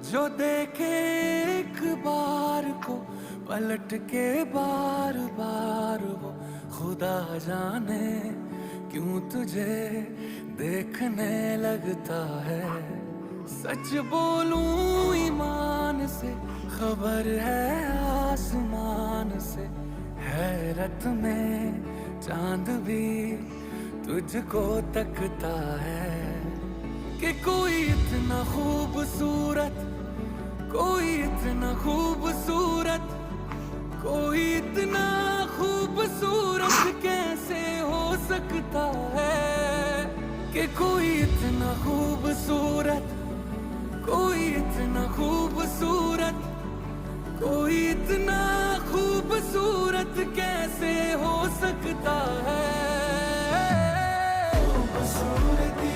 जो देखे एक बार को पलट के बार बार वो खुदा जाने क्यों तुझे देखने लगता है। सच बोलूं ईमान से खबर है आसमान से, हैरत में चांद भी तुझको तकता है कि कोई इतना खूबसूरत, कोई इतना खूबसूरत, कोई इतना खूबसूरत कैसे हो सकता है कि कोई इतना खूबसूरत, कोई इतना खूबसूरत, कोई इतना खूबसूरत कैसे हो सकता है। खूबसूरती